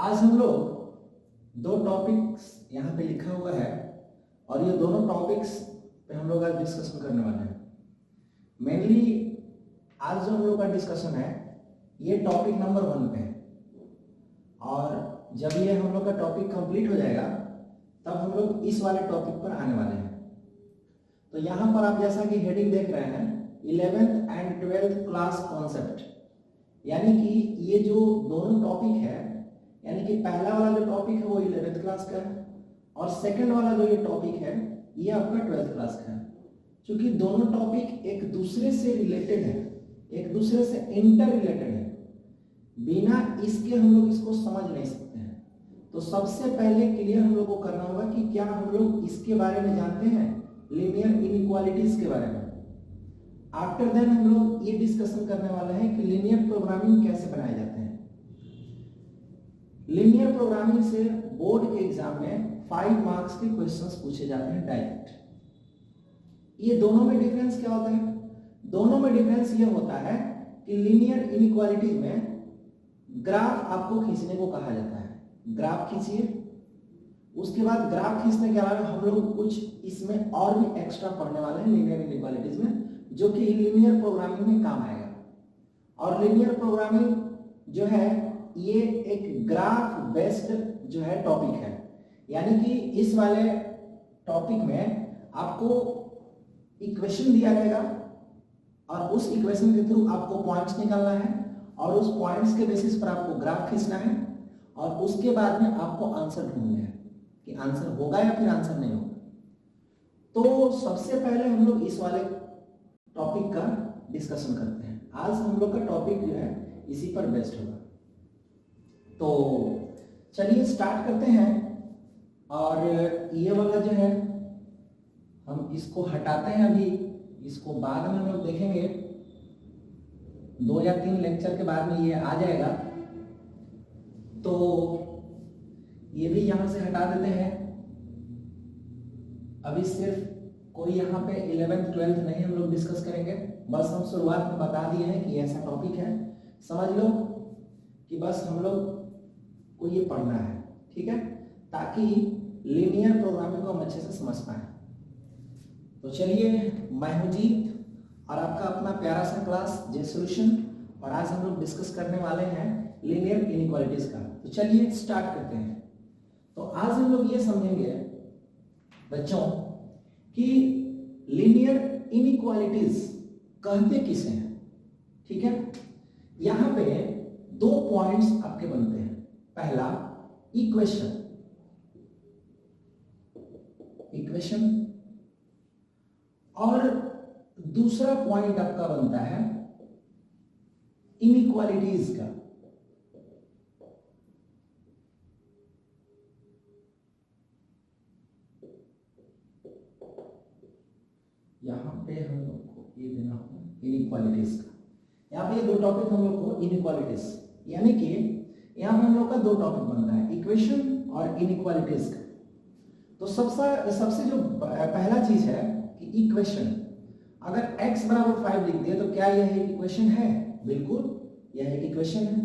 आज हम लोग दो टॉपिक्स यहाँ पे लिखा हुआ है और ये दोनों टॉपिक्स पे हम लोग आज डिस्कशन करने वाले हैं। मेनली आज जो हम लोग का डिस्कशन है ये टॉपिक नंबर 1 पे है और जब ये हम लोग का टॉपिक कंप्लीट हो जाएगा तब हम लोग इस वाले टॉपिक पर आने वाले हैं। तो यहाँ पर आप जैसा कि हेडिंग देख रहे हैं 11th and 12th class concept, यानी कि ये जो दोनों टॉपिक है, यानी कि पहला वाला जो टॉपिक है वो 11th क्लास का है और सेकंड वाला जो ये टॉपिक है ये आपका 12th क्लास का है। क्योंकि दोनों टॉपिक एक दूसरे से रिलेटेड है, एक दूसरे से इंटर रिलेटेड है, बिना इसके हम लोग इसको समझ नहीं सकते हैं। तो सबसे पहले क्लियर हम लोग को करना होगा कि क्या हम लोग इसके बारे में जानते हैं, लीनियर इनइक्वालिटीज के बारे में। आफ्टर देन हम लोग ये डिस्कशन करने वाले हैं कि लीनियर प्रोग्रामिंग कैसे बनाए जाते हैं। लीनियर प्रोग्रामिंग से बोर्ड के एग्जाम में 5 मार्क्स के क्वेश्चंस पूछे जाते हैं डायरेक्ट। ये दोनों में डिफरेंस क्या होता है? दोनों में डिफरेंस ये होता है कि लीनियर इनइक्वालिटीज में ग्राफ आपको खींचने को कहा जाता है, ग्राफ खींचिए। उसके बाद ग्राफ खींचने के अलावा हम लोग कुछ इसमें और भी एक्स्ट्रा पढ़ने वाले हैं लीनियर इनइक्वालिटीज में, जो कि लीनियर प्रोग्रामिंग में काम आएगा। और लीनियर प्रोग्रामिंग जो है ये एक ग्राफ बेस्ड जो है टॉपिक है, यानी कि इस वाले टॉपिक में आपको इक्वेशन दिया जाएगा और उस इक्वेशन के थ्रू आपको पॉइंट्स निकालना है और उस पॉइंट्स के बेसिस पर आपको ग्राफ खींचना है और उसके बाद में आपको आंसर ढूंढना है कि आंसर होगा या फिर आंसर नहीं होगा। तो सबसे पहले हम लोग इस वाले टॉपिक का डिस्कशन करते हैं। आज हम लोग का टॉपिक जो है इसी पर बेस्ड होगा। तो चलिए स्टार्ट करते हैं। और ये वाला जो है हम इसको हटाते हैं अभी, इसको बाद में हम लोग देखेंगे, 2 या 3 लेक्चर के बाद में ये आ जाएगा। तो ये भी यहां से हटा देते हैं। अभी सिर्फ कोई यहाँ पे 11th 12th नहीं हम लोग डिस्कस करेंगे, बस हम शुरुआत में बता दिए हैं कि ऐसा टॉपिक है, समझ लो कि बस हम लोग को ये पढ़ना है, ठीक है, ताकि लीनियर प्रोग्रामिंग को हम अच्छे से समझ पाए। तो चलिए, मैं हूं जीत और आपका अपना प्यारा सा क्लास जे सॉल्यूशन, और आज हम लोग डिस्कस करने वाले हैं लीनियर इनइक्वालिटीज का। तो चलिए स्टार्ट करते हैं। तो आज हम लोग ये समझेंगे बच्चों कि लीनियर इनइक्वालिटीज कहते किसे हैं, ठीक है। यहां पे 2 पॉइंट्स आपके बनते हैं। पहला इक्वेशन, इक्वेशन, और दूसरा पॉइंट आपका बनता है इनइक्वालिटीज का। यहां पे हम लोग को ये देना होगा इनइक्वालिटीज का। यहां पे ये 2 टॉपिक हम लोग को इनइक्वालिटीज, यानी कि यहां पे हम लोग का 2 टॉपिक बनता है, इक्वेशन और इनइक्वालिटीज का। तो सबसे जो पहला चीज है कि इक्वेशन, अगर x बराबर 5 लिख दिए तो क्या यह एक इक्वेशन है? बिल्कुल, यह एक इक्वेशन है।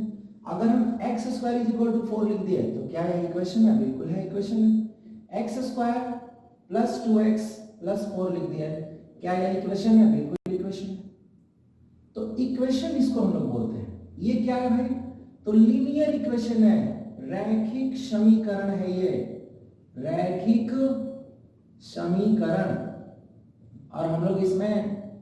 अगर हम x² = 4 लिख दिए तो क्या यह इक्वेशन है? बिल्कुल है, इक्वेशन है। x² + 2x + 4 लिख दिया, क्या यह इक्वेशन है? बिल्कुल इक्वेशन है। तो इक्वेशन इसको हम लोग बोलते हैं। ये क्या है भाई? तो लीनियर इक्वेशन है, रैखिक समीकरण है, ये रैखिक समीकरण। और हम लोग इसमें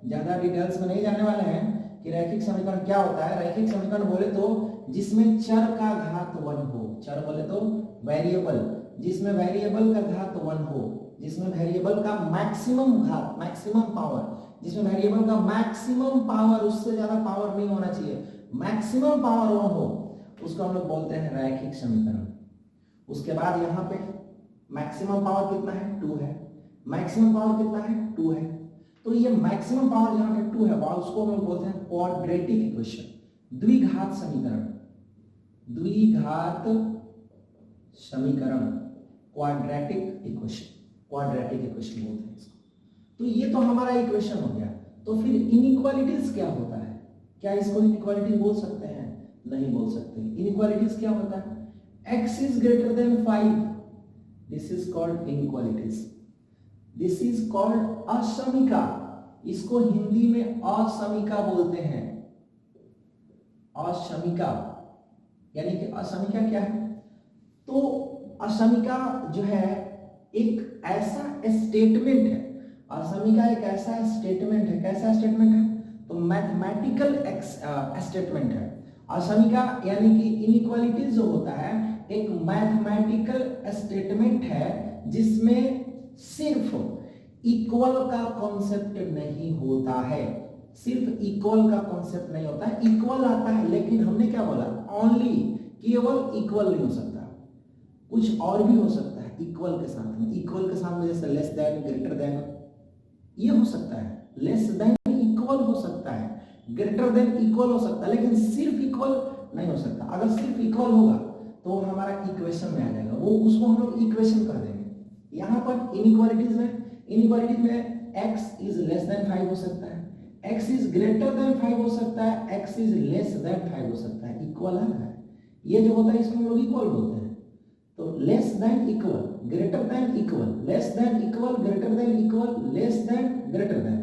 ज्यादा डिटेल्स में नहीं जाने वाले हैं कि रैखिक समीकरण क्या होता है। रैखिक समीकरण बोले तो जिसमें चर का घात 1 हो, चर बोले तो वेरिएबल, जिसमें वेरिएबल का घात 1 हो, जिसमें वेरिएबल का मैक्सिमम घात, मैक्सिमम पावर, जिसमें वेरिएबल का मैक्सिमम पावर, उससे ज्यादा पावर नहीं होना चाहिए, मैक्सिमम पावर 1 हो, उसको हम लोग बोलते हैं रैखिक समीकरण। उसके बाद यहाँ पे मैक्सिमम पावर कितना है? 2 है। मैक्सिमम पावर कितना है? 2 है। तो ये मैक्सिमम पावर यहाँ पे 2 है, उसको हम लोग बोलते हैं क्वाड्रेटिक इक्वेशन, द्विघात समीकरण, द्विघात समीकरण, क्वाड्रेटिक इक्वेशन, क्वाड्रेटिक इक्वेशन बोलते हैं इसको। तो ये तो हमारा इक्वेशन हो गया। तो फिर इनइक्वालिटीज क्या होता है? क्या इसको इनइक्वालिटी बोल सकते हैं? नहीं बोल सकते। इनइक्वालिटीज क्या होता है? x is greater than 5, this is called inequalities, this is called असमीका, इसको हिंदी में असमीका बोलते हैं, असमीका, यानी कि असमीका क्या है, तो असमीका जो है एक ऐसा स्टेटमेंट है, असमीका एक ऐसा स्टेटमेंट है, कैसा स्टेटमेंट है, तो मैथमेटिकल स्टेटमेंट है। असमीका यानी कि इनइक्वालिटीज जो होता है एक मैथमेटिकल स्टेटमेंट है जिसमें सिर्फ इक्वल का कॉन्सेप्ट नहीं होता है, सिर्फ इक्वल का कॉन्सेप्ट नहीं होता है, इक्वल आता है लेकिन हमने क्या बोला, ओनली, केवल इक्वल नहीं हो सकता, कुछ और भी हो सकता है इक्वल के साथ में, इक्वल के साथ में जैसे लेस देन, ग्रेटर देन, ये हो सकता है, लेस देन इक्वल हो सकता है, ग्रेटर देन इक्वल हो सकता है, लेकिन सिर्फ इक्वल नहीं हो सकता। अगर सिर्फ इक्वल होगा तो हमारा इक्वेशन में आ जाएगा, वो उसको हम लोग इक्वेशन कह देंगे। यहाँ पर इनइक्वालिटीज में x इज लेस देन 5 हो सकता है, x इज ग्रेटर देन 5 हो सकता है, x इज लेस देन 5 हो सकता है, इक्वल है, ये जो होता है इसको हम लोग इक्वल बोलते हैं। तो less than equal, greater than equal, less than equal, greater than equal, less than, greater than,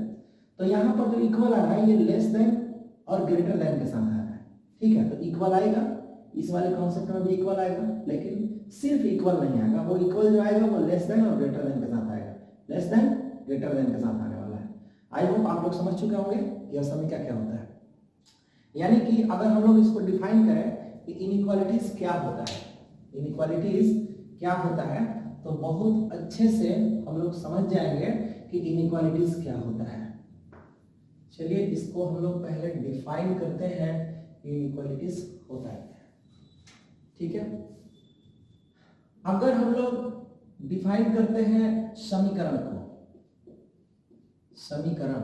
तो यहाँ पर जो इक्वल आ रहा है ये लेस देन और ग्रेटर देन के साथ आ रहा है, ठीक है, तो इक्वल आएगा, इस वाले कॉन्सेप्ट में भी इक्वल आएगा, लेकिन सिर्फ इक्वल नहीं आएगा, वो इक्वल जो आएगा वो लेस देन और ग्रेटर देन के साथ आएगा, लेस देन ग्रेटर देन के साथ आने वाला है। आई होप आप लोग समझ चुके होंगे कि असमीका क्या होता है। यानी कि अगर हम लोग इसको डिफाइन करें कि इनइक्वालिटीज क्या होता है, इनइक्वालिटीज क्या होता है, तो बहुत अच्छे से हम लोग समझ जाएंगे कि इनइक्वालिटीज क्या होता है। चलिए इसको हम लोग पहले डिफाइन करते हैं, इनइक्वालिटीज होता है, ठीक है। अगर हम लोग डिफाइन करते हैं समीकरण को, समीकरण,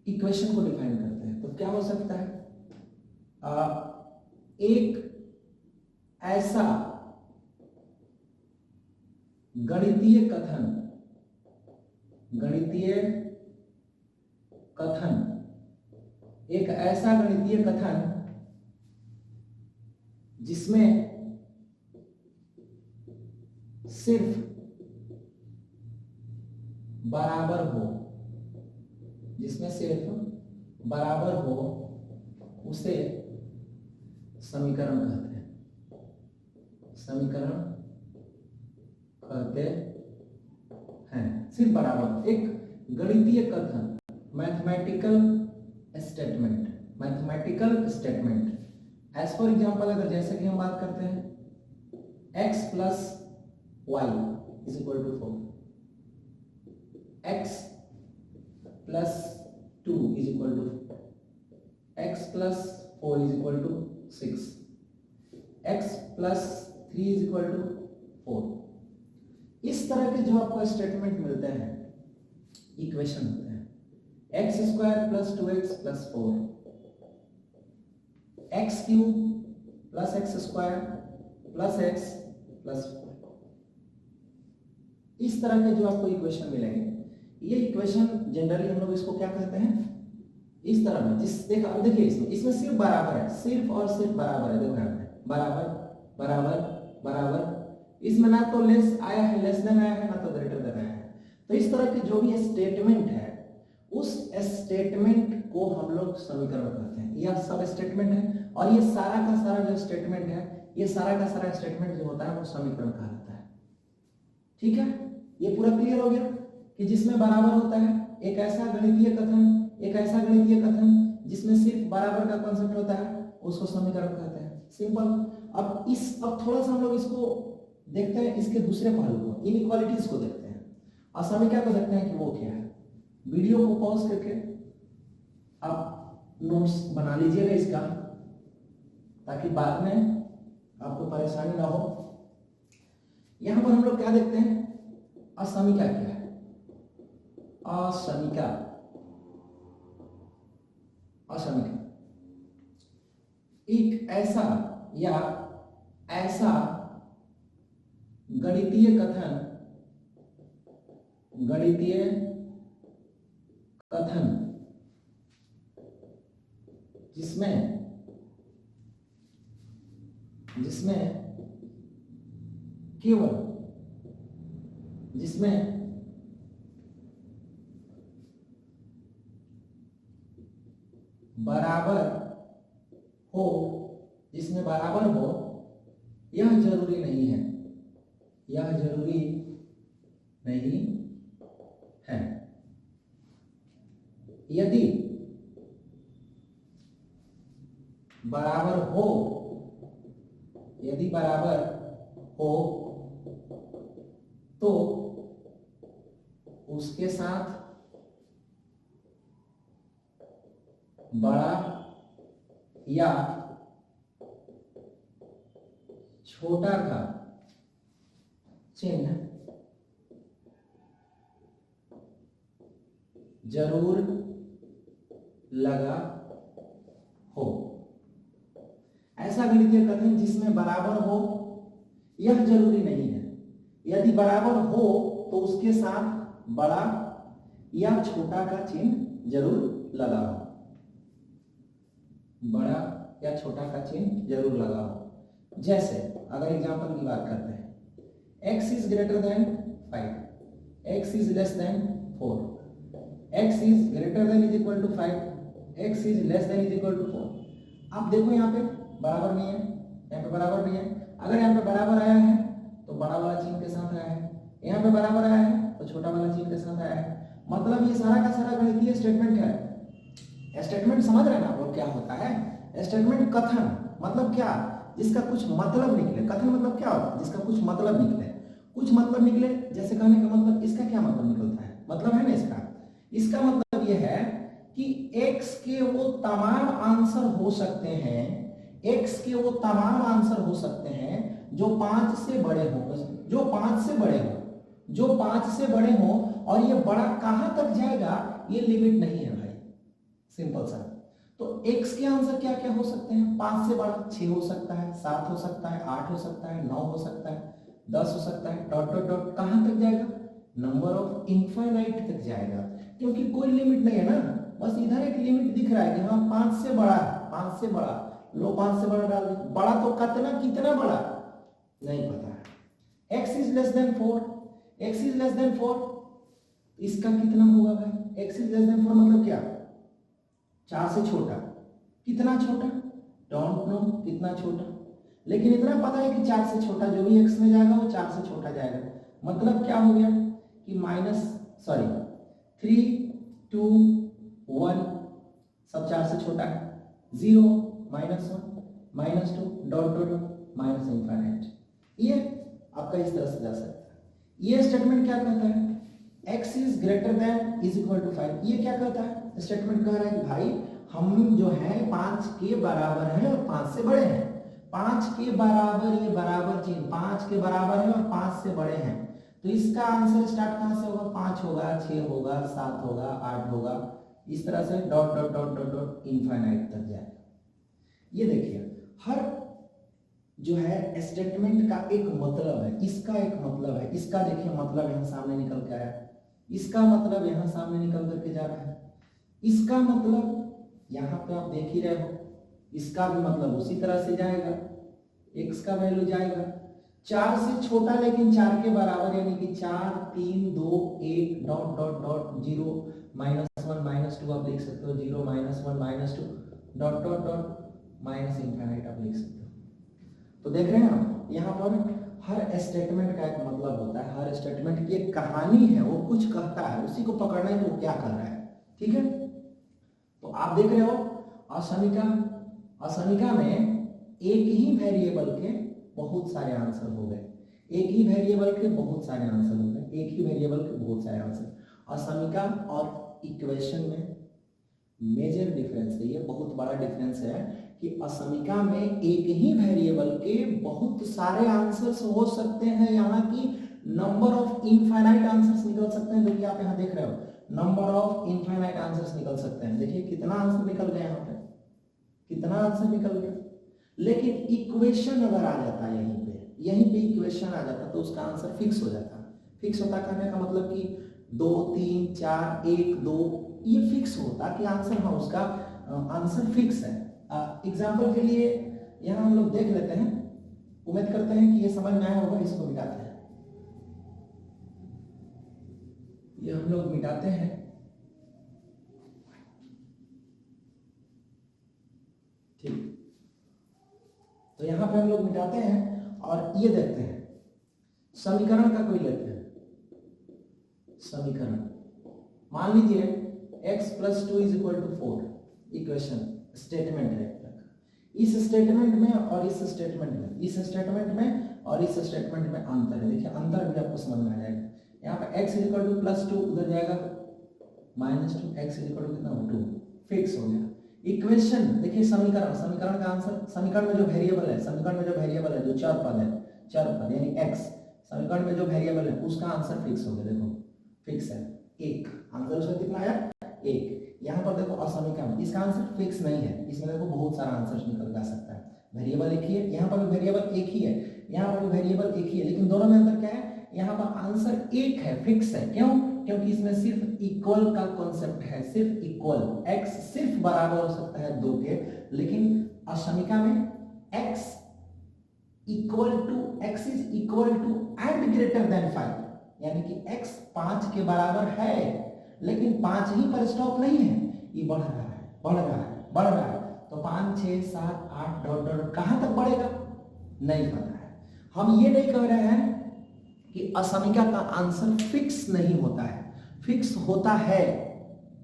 इक्वेशन को डिफाइन करते हैं, तो क्या हो सकता है, एक ऐसा गणितीय कथन, गणितीय कथन, एक ऐसा गणितीय कथन जिसमें सिर्फ बराबर हो, जिसमें सिर्फ बराबर हो, उसे समीकरण कहते हैं, समीकरण कहते हैं, सिर्फ बराबर, एक गणितीय कथन, mathematical statement, mathematical statement. As for example अगर जैसे कि हम बात करते हैं x plus y is equal to 4, x plus 2 is equal to 4, x plus 4 is equal to 6, x plus 3 is equal to 4। इस तरह के जो आपको स्टेटमेंट मिलते हैं, इक्वेशन होते हैं, x square plus 2x plus 4, x cube plus x square plus x plus 4, इस तरह के जो आपको इक्वेशन मिलेंगे, ये इक्वेशन जनरली हम लोग इसको क्या कहते हैं, इस तरह में, जिस देखिए इसमें सिर्फ बराबर है, सिर्फ और सिर्फ बराबर है, देखो यहाँ पे बराबर बराबर बराबर, इसमें ना तो लेस आया है, लेस देन आया है, ना तो ग्रेटर देन आया है। तो इस तरह के जो भी स्टेटमेंट है, उस स्टेटमेंट को हम लोग समीकरण कहते हैं, यह सब स्टेटमेंट है, और ये सारा का सारा जो स्टेटमेंट है, ये सारा का सारा स्टेटमेंट जो होता है वो समीकरण कहा जाता है, ठीक है। ये पूरा क्लियर हो गया कि जिसमें बराबर होता है, एक ऐसा गणितीय कथन, एक ऐसा गणितीय कथन जिसमें सिर्फ बराबर का कॉन्सेप्ट होता है, उसको समीकरण कहते हैं, सिंपल। अब थोड़ा सा हम लोग इसको देखते हैं, इसके दूसरे पहलू को, इनइक्वालिटीज को देखते हैं, असमीका को देखते हैं कि वो क्या है। वीडियो को पॉज करके आप नोट्स बना लीजिएगा इसका, ताकि बाद में आपको परेशानी ना हो। यहां पर हम लोग क्या देखते हैं, असमीका क्या है, असमीका, असमीका एक ऐसा या ऐसा गणितीय कथन, गणितीय कथन जिसमें जिसमें बराबर हो, यह जरूरी नहीं है, यदि बराबर हो तो उसके साथ बड़ा या छोटा का चिन्ह जरूर लगा हो। ऐसा गणितीय कथन जिसमें बराबर हो यह जरूरी नहीं है, यदि बराबर हो तो उसके साथ बड़ा या छोटा का चिन्ह जरूर लगा हो, बड़ा या छोटा का चिन्ह जरूर लगा हो। जैसे अगर एग्जांपल की बात करते हैं, x is greater than 5, x is less than 4, x is greater than is equal to 5, x is less than is equal to 4। आप देखो यहाँ पे बराबर नहीं है, यहाँ पे बराबर नहीं है। अगर यहाँ पे बराबर आया है तो बड़ा वाला चिन्ह के साथ आया है, यहाँ पे बराबर आया है तो छोटा वाला चिन्ह के साथ आया है। मतलब ये सारा का सारा गणितीय स्टेटमेंट है। स्टेटमेंट समझ रहे ना वो क्या होता है? स्टेटमेंट कथन मतलब क्या, जिसका कुछ मतलब निकले। कथन मतलब क्या होता है? जिसका कुछ मतलब निकले। कुछ मतलब निकले जैसे कहने का मतलब, इसका क्या मतलब निकलता है? मतलब है ना इसका मतलब यह है कि x के वो तमाम आंसर हो सकते हैं, x के वो तमाम आंसर हो सकते हैं जो 5 से बड़े हो, जो 5 से बड़े हो। और ये बड़ा कहां तक जाएगा ये लिमिट नहीं है भाई, सिंपल सा। तो x के आंसर क्या क्या हो सकते हैं? 5 से बड़ा 6 हो सकता है, 7 हो सकता है, 8 हो सकता है, 9 हो सकता है, 10 हो सकता है, डॉट डॉट डॉट कहां तक जाएगा? नंबर ऑफ इनफाइनाइट तक जाएगा, क्योंकि कोई लिमिट नहीं है ना। बस इधर एक लिमिट दिख रहा है कि हाँ 5 से बड़ा है, 5 से बड़ा, लो 5 से बड़ा डाल दे। बड़ा तो कितना बड़ा नहीं पता है। x is less than 4, x is less than 4, इसका कितना होगा भाई? x is less than 4 मतलब क्या? 4 से छोटा। कितना छोटा? डोंट नो कितना छोटा, लेकिन इतना पता है कि 4 से छोटा जो भी x में जाएगा वो 4 से छोटा जाएगा। मतलब क्या हो गया कि 3, 2, 1 सब 4 से छोटा है, 0, -1, -2, dot dot dot minus infinite. ये आपका इस तरह से जा सकता है। ये स्टेटमेंट क्या कहता है? x is greater than is equal to 5। ये क्या कहता है? स्टेटमेंट कह रहा है कि भाई हम जो है 5 के बराबर हैं और 5 से बड़े हैं। 5 के बराबर, ये बराबर चिन्ह 5 के बराबर है और 5 से बड़े हैं। तो इसका आंसर स्टार्ट कहां से होगा? 5 होगा, 6 होगा, 7 होगा, 8 होगा, इस तरह से dot dot dot dot dot infinite तक जाएगा। ये देखिए हर जो है स्टेटमेंट का एक मतलब है, इसका एक मतलब है। इसका देखिए मतलब यहाँ सामने निकल के आया, इसका मतलब यहाँ सामने निकल करके जा रहा है, इसका मतलब यहाँ पे आप देख ही रहे हो, इसका भी मतलब उसी तरह से जाएगा। x का वैल्यू जाएगा 4 से छोटा लेकिन 4 के बराबर, यानी कि 4, 3, 2, 1 डॉट डॉट डॉट 0, -1, -2 आप लिख सकते हो, 0, -1, -2 dot dot dot minus infinite आप लिख सकते हो। तो देख रहे हैं आप यहाँ पर हर स्टेटमेंट का एक मतलब होता है, हर स्टेटमेंट की एक कहानी है, वो कुछ कहता है, उसी को पकड़ना है कि वो क्या कर रहा है। ठीक है, तो आप देख रहे हो असमीका में एक ही वेरिएबल के बहुत सारे आंसर हो गए, एक ही वेरिएबल के बहुत सारे आंसर हो गए, एक ही वेरिएबल के बहुत सारे आंसर। असमीका और इक्वेशन में मेजर डिफरेंस है, ये बहुत बड़ा डिफरेंस है कि असमीका में एक ही वेरिएबल के बहुत सारे आंसर्स हो सकते हैं, यहाँ की नंबर ऑफ इनफाइनाइट आंसर्स निकल सकते हैं। देखिए आप यहाँ देख रहे हो नंबर ऑफ इनफाइनाइट आंसर्स निकल सकते हैं। देखिए कितना आंसर निकल गया, यहाँ पे कितना आंसर निकल गया। लेकिन इक्वेशन अगर आ जाता यहीं पे इक्वेशन आ जाता तो उसका आंसर फिक्स हो जाता। फिक्स होता कहने का मतलब कि 2, 3, 4, 1, 2 ये फिक्स होता कि आंसर, हाँ उसका आंसर फिक्स है। एग्जाम्पल के लिए यहाँ हम लोग देख लेते हैं उम्मीद करते हैं कि ये समझ में आया होगा। इसको मिटाते हैं, ये हम लोग मिटाते हैं। ठीक, तो यहां पे हम लोग मिटाते हैं और ये देखते हैं समीकरण का कोई लेते हैं। समीकरण मान लीजिए x + 2 = 4, इक्वेशन स्टेटमेंट है। इस स्टेटमेंट में और इस स्टेटमेंट में, इस स्टेटमेंट में और इस स्टेटमेंट में अंतर है। देखिए अंतर भी आपको समझ में आ जाएगा। यहाँ पे x = +2 उधर जाएगा -2, x कितना 2, फिक्स हो गया। इक्वेशन देखिए, समीकरण, समीकरण का आंसर, समीकरण में जो वेरिएबल है, समीकरण में जो वेरिएबल है, जो चर पद है, चर पद यानी x, समीकरण में जो वेरिएबल है उसका आंसर फिक्स हो गया। देखो फिक्स है 1, आंसर उसका कितना आया 1। यहाँ पर देखो असमीका में इसका आंसर फिक्स नहीं है, इसमें देखो बहुत सारा आंसर निकल जा सकता है। वेरिएबल एक ही है, यहाँ पर भी वेरिएबल एक ही है, यहाँ पर भी वेरिएबल एक ही है, लेकिन दोनों में अंतर क्या है? यहाँ पर आंसर एक है, फिक्स है। क्यों? क्योंकि इसमें सिर्फ इक्वल का कॉन्सेप्ट है, सिर्फ इक्वल। x सिर्फ बराबर हो सकता है 2 के, लेकिन असमीका में x is equal to and greater than 5, यानी कि x 5 के बराबर है, लेकिन 5 ही पर स्टॉप नहीं है, ये बढ़ रहा है, बढ़ रहा है, बढ़ रहा है। तो 5, 6, 7, 8 डॉट कहां तक बढ़ेगा नहीं पता है। हम ये नहीं कह रहे हैं कि असमीका का आंसर फिक्स नहीं होता है, फिक्स होता है,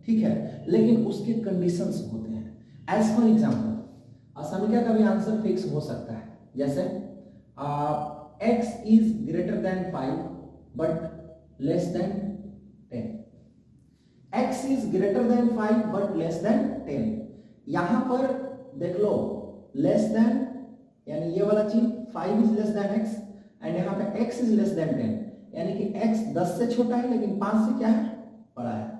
ठीक है, लेकिन उसके कंडीशंस होते हैं। एज फॉर एग्जांपल असमीका का भी आंसर फिक्स हो सकता है, जैसे x is greater than 5 but less than 10, x is greater than 5 but less than 10। यहां पर देख लो लेस देन, यानी ये वाला चीज 5 is less than x, and यहाँ पे x is less than 10, यानी कि x 10 से छोटा है लेकिन 5 से क्या है बड़ा है।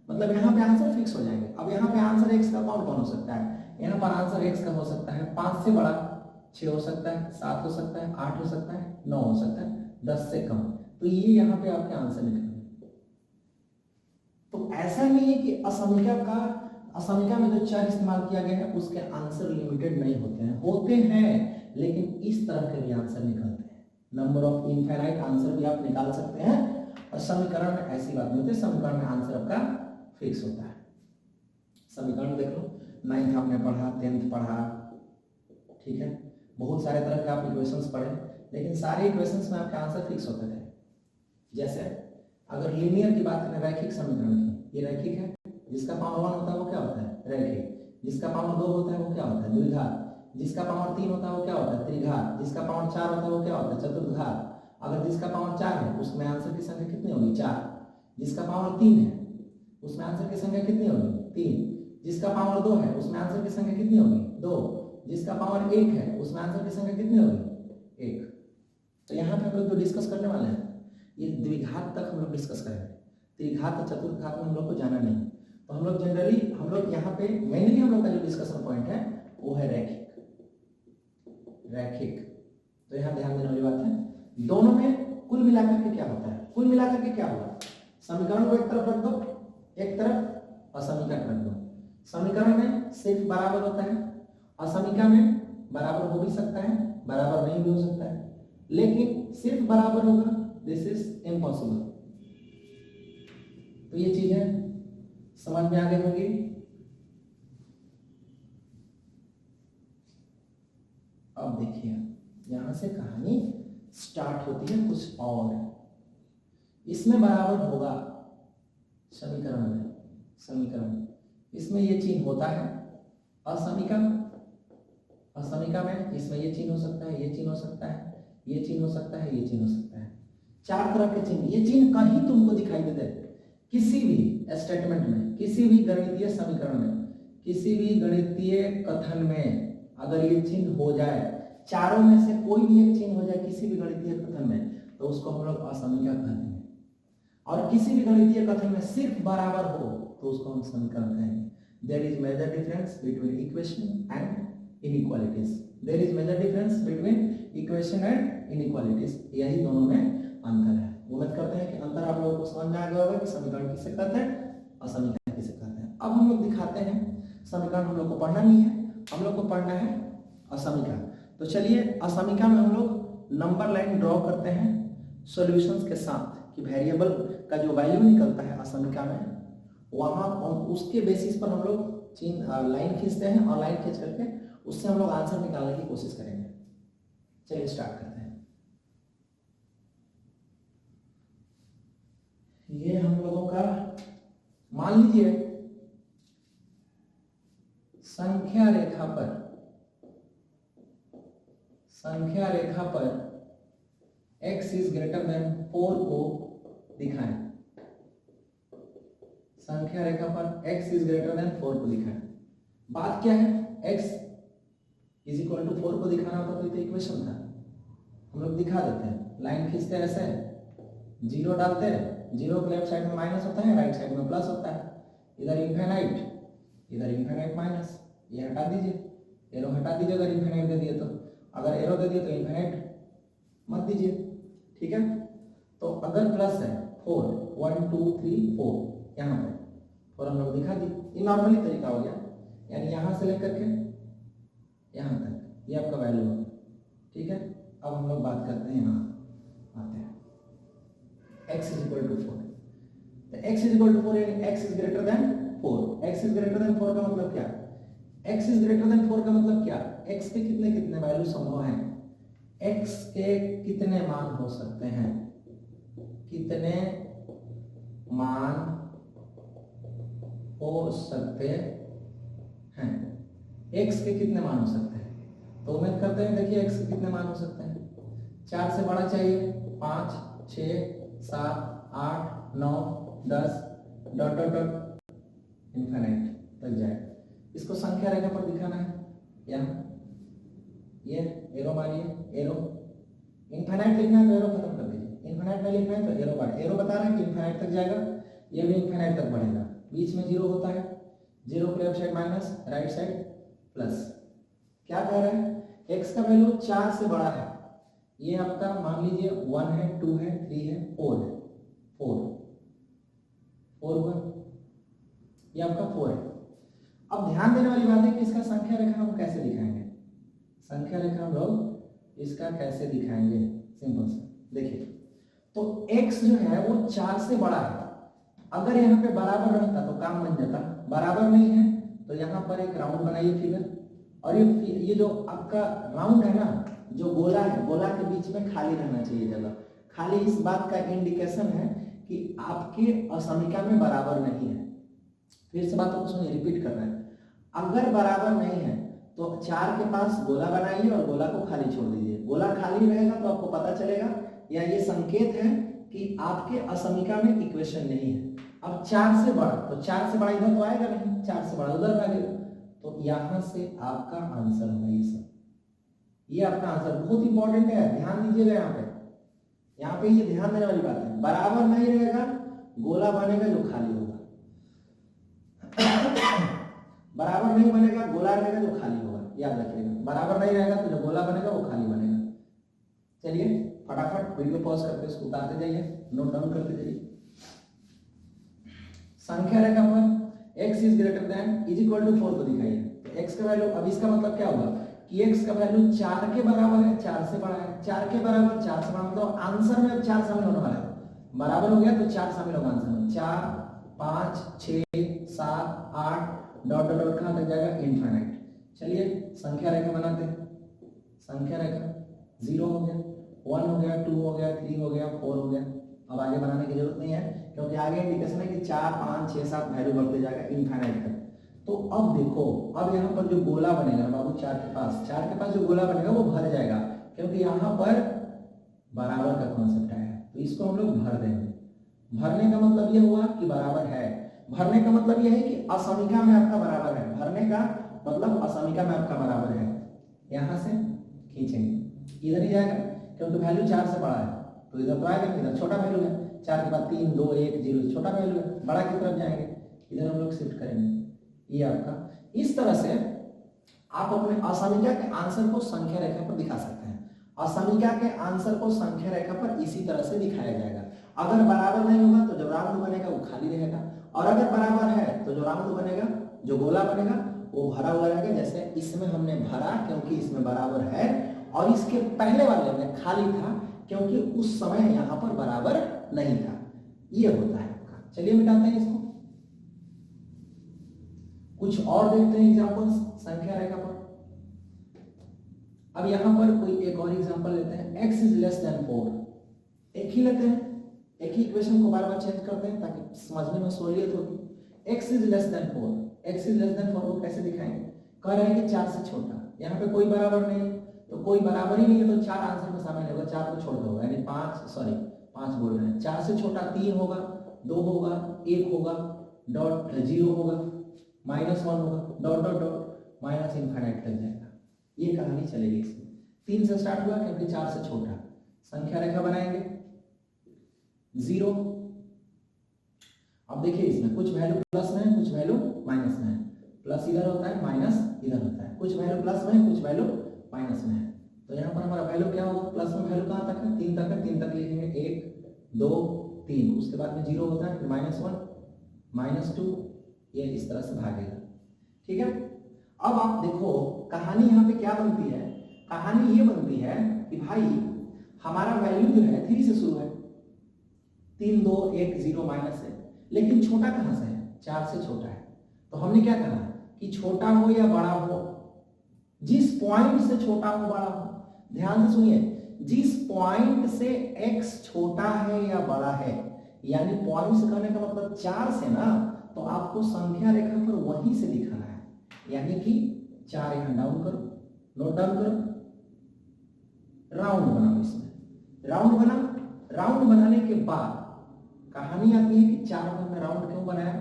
मतलब यहाँ पे आंसर फिक्स हो जाएंगे। अब यहाँ पे आंसर x का कौन कौन हो सकता है? यहाँ पर आंसर x का हो सकता है 5 से बड़ा, 6 हो सकता है, 7 हो सकता है, 8 हो सकता है, 9 हो सकता है, 10 से कम। तो ये यहाँ पे आपके आंसर निकलेंगे। तो ऐसा नहीं है कि असमीका में जो चर इस्तेमाल किया गया है उसके आंसर लिमिटेड नहीं होते हैं, होते हैं, लेकिन इस तरह के भी आंसर निकलते हैं। नंबर ऑफ इनफाइनाइट आंसर भी आप निकाल सकते हैं, और समीकरण में ऐसी बात नहीं होती, समीकरण में आंसर आपका फिक्स होता है। समीकरण देख लो, 9th आपने पढ़ा, 10th पढ़ा, ठीक है, बहुत सारे तरह के आप इक्वेशंस पढ़े, लेकिन सारे इक्वेशंस में आपके आंसर फिक्स होते थे। जैसे अगर लीनियर की बात करें, रैखिक समीकरण की, ये रैखिक है, जिसका पावर 1 होता है वो क्या होता है रैखिक, जिसका पावर 2 होता है वो क्या होता है द्विघात, जिसका पावर 3 होता है वो क्या होता है त्रिघात, जिसका पावर 4 होता है वो क्या होता है चतुर्घात। अगर जिसका पावर 4 है उसमें आंसर की संख्या कितनी होगी 4, जिसका पावर 3 है उसमें आंसर की संख्या कितनी होगी 3, जिसका पावर 2 है उसमें आंसर की संख्या कितनी होगी 2, जिसका पावर 1 है उसमें आंसर की संख्या कितनी होगी 1। तो यहाँ पे हम लोग जो डिस्कस करने वाले हैं ये द्विघात तक हम लोग डिस्कस करेंगे, त्रिघात और चतुर्घात में हम लोग को जाना नहीं। तो हम लोग जनरली हम लोग यहाँ पे मेनली हम लोग का जो डिस्कशन पॉइंट है वो है रैखिक। तो यहाँ ध्यान देने वाली बात है, दोनों में कुल मिलाकर के क्या होता है, कुल मिलाकर के क्या होगा, समीकरण को एक तरफ रख दो, एक तरफ असमीका रख दो। समीकरण में सिर्फ बराबर होता है, असमीका में बराबर हो भी सकता है, बराबर नहीं भी हो सकता है, लेकिन सिर्फ बराबर होगा, दिस इज इम्पॉसिबल। तो ये चीजें समझ में आ गई होगी। अब देखिए यहां से कहानी स्टार्ट होती है कुछ और, इसमें बराबर होगा समीकरण में, इसमें ये चिन्ह होता है, असमीका में इसमें ये चिन्ह हो सकता है, ये चिन्ह हो सकता है, ये चिन्ह हो सकता है, ये चिन्ह हो सकता है, 4 तरह के चिन्ह। ये चिन्ह कहीं तुमको दिखाई दे किसी भी स्टेटमेंट में, किसी भी गणितीय समीकरण में, किसी भी गणितीय कथन में अगर ये चिन्ह हो जाए, चारों में से कोई भी एक चिन्ह हो जाए किसी भी गणितीय कथन में, तो उसको हम लोग असमीका कहते हैं। और किसी भी गणितीय कथन में सिर्फ बराबर हो तो उसको हम समीकरण कहेंगे। There is major difference between equation and inequalities, there is major difference between equation and inequalities, यही दोनों में अंतर है। उम्मीद करते हैं कि अंतर आप लोगों को समझ में आ गया होगा कि समीकरण किसे कहते हैं, असमीकरण किसे कहते हैं। अब हम लोग दिखाते हैं, समीकरण हम लोग को पढ़ना नहीं है, हम लोग को पढ़ना है असमीका। तो चलिए असमीका में हम लोग नंबर लाइन ड्रॉ करते हैं सॉल्यूशंस के साथ कि वेरिएबल का जो वैल्यू निकलता है असमिका में, वहां उसके बेसिस पर हम लोग लाइन खींचते हैं और लाइन खींच करके उससे हम लोग आंसर निकालने की कोशिश करेंगे। चलिए स्टार्ट करते हैं। ये हम लोगों का मान लीजिए संख्या रेखा पर x इज ग्रेटर देन 4 को दिखाएं। संख्या रेखा पर x इज ग्रेटर देन 4 को दिखाएं। बात क्या है, x इज इक्वल टू 4 को दिखाना होता तो इक्वेशन था, हम लोग दिखा देते हैं। लाइन खींचते ऐसे, जीरो डालते हैं, जीरो के लेफ्ट साइड में माइनस होता है, राइट साइड में प्लस होता है, इधर इनफाइनाइट माइनस, ये हटा दीजिए, एरो हटा दीजिए अगर इनफाइनाइट दे दिए तो, अगर एरो दे दिए तो इनफाइनाइट मत दीजिए, ठीक है। तो अगर प्लस है 4, 1 2 3 4 यहाँ पे, और हम लोग दिखा दी, ये नॉर्मली तरीका हो गया, यानी यहाँ से लेकर के यहाँ तक ये आपका वैल्यू होगा, ठीक है। अब हम लोग बात करते हैं, यहाँ आते हैं x इज इक्वल टू 4, तो x इज इक्वल टू 4 यानी x is greater then 4। x is greater then 4 का मतलब क्या, x इज ग्रेटर देन 4 का मतलब क्या, x के कितने कितने वैल्यू संभव हैं, x के कितने मान हो सकते हैं, कितने मान हो सकते हैं, x के कितने मान हो सकते हैं। तो उम्मीद करते हैं, देखिए x के कितने मान हो सकते हैं, 4 से बड़ा चाहिए, 5 6 7 8 9 10 डॉट डॉट डॉट इनफाइनाइट तक जाए। इसको संख्या रेखा पर दिखाना है, यहाँ ये एरो मारिए, एरो इनफाइनाइट लिखना है तो एरो खत्म कर दीजिए, इनफाइनाइट में लिखना है तो एरो बार, एरो बता रहा है कि इनफाइनाइट तक जाएगा, ये भी इनफाइनाइट तक बढ़ेगा, बीच में जीरो होता है, जीरो के left side minus, right side plus. क्या कह रहा है, x का वैल्यू 4 से बड़ा है, ये आपका मान लीजिए 1 है 2 है 3 है 4 है, 4 हुआ, ये आपका 4 है। अब ध्यान देने वाली बात है कि इसका संख्या रेखा हम कैसे दिखाएंगे, संख्या रेखा हम लोग इसका कैसे दिखाएंगे, सिंपल से देखिए। तो x जो है वो 4 से बड़ा है, अगर यहाँ पे बराबर रहता तो काम बन जाता, बराबर नहीं है तो यहाँ पर एक राउंड बनाइए फिगर, और ये जो आपका राउंड है ना, जो गोला है, गोला के बीच में खाली रहना चाहिए जगह, खाली इस बात का इंडिकेशन है कि आपके असमिका में बराबर नहीं है। फिर से बातों को सुनिए, रिपीट कर रहे हैं, अगर बराबर नहीं है तो 4 के पास गोला बनाइए और गोला को खाली छोड़ दीजिए, गोला खाली रहेगा तो आपको पता चलेगा या ये संकेत है कि आपके असमिका में इक्वेशन नहीं है। अब 4 से बड़ा, तो 4 से बड़ा इधर तो आएगा नहीं, 4 से बड़ा उधर आएगा, तो यहां से आपका आंसर होगा ये सब, ये आपका आंसर बहुत इंपॉर्टेंट है, ध्यान दीजिएगा यहाँ पे ये ध्यान देने वाली बात है। बराबर नहीं रहेगा, गोला बनेगा जो खाली होगा, बराबर नहीं बनेगा, गोला रहेगा जो खाली होगा, याद रखिएगा, बराबर नहीं रहेगा तो जो गोला बनेगा वो खाली बनेगा। चलिए फटाफट वीडियो पॉज करके इसको उतारते जाइए, नोट डाउन करते जाइए। संख्या रेखा पर x is greater than is equal to 4 को दिखाइए, तो x का वैल्यू, अब इसका मतलब क्या होगा कि x का वैल्यू 4 के बराबर है, 4 से बड़ा है, 4 के बराबर 4 से बड़ा, मतलब आंसर में 4 शामिल होने वाला है, बराबर हो गया तो 4 शामिल होगा आंसर में, 4 5 6 7 8 डॉट डॉट डॉट कहां तक जाएगा, इनफाइनाइट। चलिए संख्या रेखा बनाते हैं, संख्या रेखा 0 हो गया, 1 हो गया, 2 हो गया, 3 हो गया, 4 हो गया, अब आगे बनाने की जरूरत नहीं है क्योंकि आगे इंडिकेशन है कि 4 5 6 7 वैल्यू बढ़ते जाएगा इनफाइनाइट तक। तो अब देखो, अब यहाँ पर जो गोला बनेगा बाबू 4 के पास जो गोला बनेगा वो भर जाएगा, क्योंकि यहाँ पर बराबर का कॉन्सेप्ट आया है, तो इसको हम लोग भर देंगे। भरने का मतलब ये हुआ कि बराबर है, भरने का मतलब ये है कि असमिका में आपका बराबर है, भरने का मतलब असमिका में आपका बराबर है। यहाँ से खींचेंगे, इधर ही जाएगा क्योंकि वैल्यू 4 से बड़ा है, तो इधर तो आएगा, इधर छोटा वैल्यू है, 4 के बाद 3 2 1 0 छोटा वैल्यू है, बड़ा की तरफ जाएंगे, इधर हम लोग शिफ्ट करेंगे। ये आपका, इस तरह से आप अपने असमिका के आंसर को संख्या रेखा पर दिखा सकते हैं। असमिका के आंसर को संख्या रेखा पर इसी तरह से दिखाया जाएगा। अगर बराबर नहीं होगा तो जो राउंड बनेगा वो खाली रहेगा, और अगर बराबर है तो जो राउंड बनेगा, जो गोला बनेगा वो भरा हुआ रहेगा। जैसे इसमें हमने भरा क्योंकि इसमें बराबर है, और इसके पहले वाले में खाली था क्योंकि उस समय यहां पर बराबर नहीं था। ये होता है आपका। चलिए मिटाते हैं इसको। कुछ और देखते हैं एग्जांपल्स संख्या रेखा पर। अब यहां पर कोई एक और एग्जांपल लेते हैं। x is less than 4। एक ही लेते हैं, एक ही इक्वेशन को बार बार चेंज करते हैं ताकि समझने में सहूलियत होगी। x is less than 4, x is less than 4 को कैसे दिखाएंगे? कह रहे हैं कि 4 से छोटा। यहाँ पे कोई बराबर नहीं है, तो कोई बराबर ही नहीं है तो 4 आंसर में शामिल होगा, 4 को छोड़ दो, यानी 5 बोल रहे हैं। 4 से छोटा 3 होगा, 2 होगा, 1 होगा, डॉट 0 होगा, -1 होगा, dot dot dot minus infinite तक जाएगा। ये कहानी चलेगी इसमें। 3 से स्टार्ट हुआ क्योंकि 4 से छोटा। संख्या रेखा बनाएंगे 0। अब देखिए इसमें कुछ वैल्यू प्लस में है, कुछ वैल्यू माइनस में है। प्लस इधर होता है, माइनस इधर होता है। कुछ वैल्यू प्लस में है, कुछ वैल्यू माइनस में है। तो यहाँ पर हमारा वैल्यू क्या होगा? प्लस में वैल्यू कहाँ तक है? 3 तक है। 3 तक लिखेंगे 1 2 3, उसके बाद में 0 होता है, फिर -1 -2, ये इस तरह से भागेगा। ठीक है। अब आप देखो कहानी यहाँ पे क्या बनती है। कहानी ये बनती है कि भाई हमारा वैल्यू जो है 3 से शुरू है, 3 2 1 0 माइनस है, लेकिन छोटा कहाँ से है? 4 से छोटा है। तो हमने क्या कहा कि छोटा हो या बड़ा हो, जिस पॉइंट से छोटा हो बड़ा हो, ध्यान से सुनिए, जिस पॉइंट से x छोटा है या बड़ा है, यानी पॉइंट से कहने का मतलब 4 से ना, तो आपको संख्या रेखा पर वहीं से दिखाना है। यानी कि 4 यहां डाउन करो, नोट डाउन करो, राउंड बनाओ। इसमें राउंड बना, राउंड बनाने के बाद कहानी आती है कि 4 में हमने राउंड क्यों बनाया?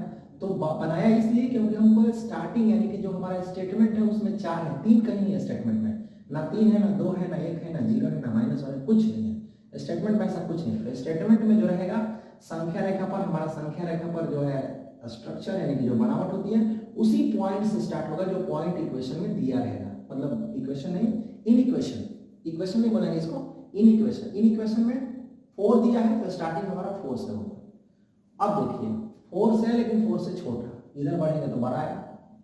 तो बनाया इसलिए क्योंकि हमको स्टार्टिंग यानी कि जो हमारा स्टेटमेंट है उसमें 4 है, 3 कहीं नहीं है स्टेटमेंट में, ना 3 है, ना 2 है, ना 1 है, ना 0 है, ना -1 है, कुछ नहीं है स्टेटमेंट में। ऐसा कुछ नहीं है। स्टेटमेंट में जो रहेगा संख्या रेखा पर, हमारा संख्या रेखा पर जो है स्ट्रक्चर यानी कि जो बनावट होती है उसी पॉइंट से स्टार्ट होगा जो पॉइंट इक्वेशन में दिया रहेगा। मतलब इक्वेशन नहीं, इन इक्वेशन नहीं बोलेंगे इसको, इन इक्वेशन में 4 दिया है तो स्टार्टिंग हमारा 4 से होगा। अब देखिए 4 से है लेकिन 4 से छोटा, इधर बढ़ेंगे तो बड़ा है,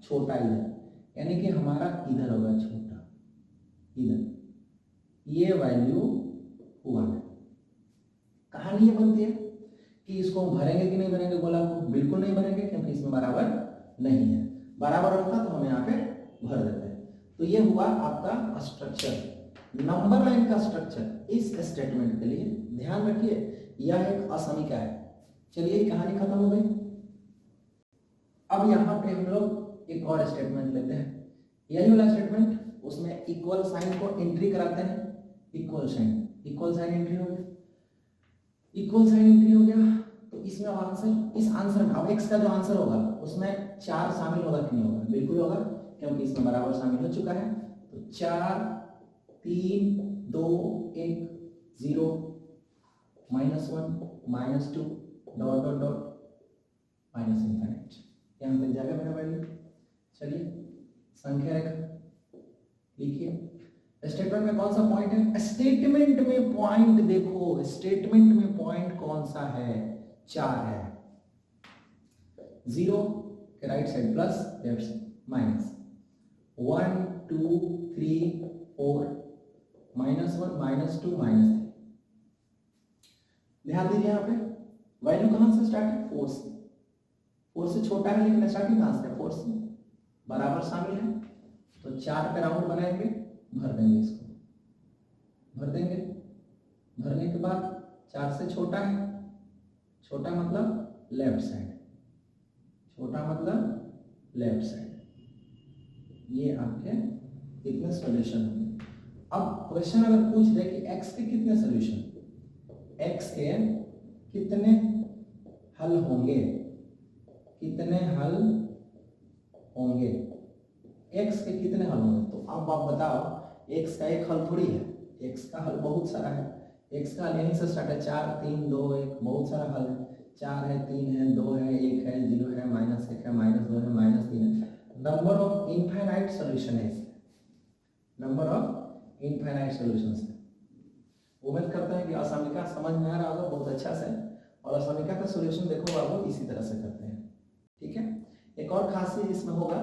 छोटा इधर, यानी कि हमारा इधर होगा छोटा, इधर ये वैल्यू हुआ है। कहानी ये बनती है कि इसको भरेंगे कि नहीं भरेंगे गोला को? बिल्कुल नहीं भरेंगे क्योंकि इसमें बराबर नहीं है। बराबर होता तो हम यहाँ पे भर देते हैं। तो ये हुआ आपका स्ट्रक्चर, नंबर लाइन का स्ट्रक्चर। इस स्टेटमेंट के लिए ध्यान रखिए यह एक असमीका है। चलिए कहानी खत्म हो गई। अब यहाँ पे हम लोग एक और स्टेटमेंट लेते हैं, यही वाला स्टेटमेंट, उसमें इक्वल साइन को एंट्री कराते हैं। इक्वल साइन एंट्री हो गया, इक्वल साइन एंट्री हो गया। तो इसमें आंसर, इस आंसर में अब x का जो आंसर होगा उसमें 4 शामिल होगा कि नहीं होगा? बिल्कुल होगा क्योंकि इसमें बराबर शामिल हो चुका है। तो 4 3 2 1 0 -1 -2 dot dot dot minus infinite, यहाँ तक जाएगा मेरा वैल्यू। चलिए संख्या रेखा लिखिए। स्टेटमेंट में कौन सा पॉइंट है? स्टेटमेंट में पॉइंट देखो, स्टेटमेंट में पॉइंट कौन सा है? 4 है। 0 के right side plus, left side minus, 1 2 3 4 -1 -2 -3। ध्यान दीजिए यहाँ पे वैल्यू कहां से स्टार्ट है? 4 से। 4 से छोटा है लेकिन स्टार्टिंग कहां से? 4 से। बराबर शामिल है तो 4 पे राउंड बनाएंगे, भर देंगे इसको, भर देंगे। भरने के बाद 4 से छोटा है, छोटा मतलब लेफ्ट साइड, छोटा मतलब लेफ्ट साइड। ये आपके कितने सॉल्यूशन होंगे? अब क्वेश्चन अगर पूछ दे कि x के कितने सॉल्यूशन, x के कितने हल होंगे, कितने हल होंगे, x के कितने हल होंगे, तो अब आप बताओ x का एक हल थोड़ी है, x का हल बहुत सारा है। x का हल यहीं से स्टार्ट है, 4 3 2 1, बहुत सारा हल है। 4 है, 3 है, 2 है, 1 है, 0 है, -1 है, -2 है, -3 है। नंबर ऑफ इनफाइनाइट सॉल्यूशन है इसका, नंबर ऑफ इनफाइनाइट सॉल्यूशंस है। उम्मीद करते हैं कि असमीका समझ में आ रहा होगा बहुत अच्छा से, और असमीका का सॉल्यूशन देखो बाबू इसी तरह से करते हैं। ठीक है। एक और खासियत इसमें होगा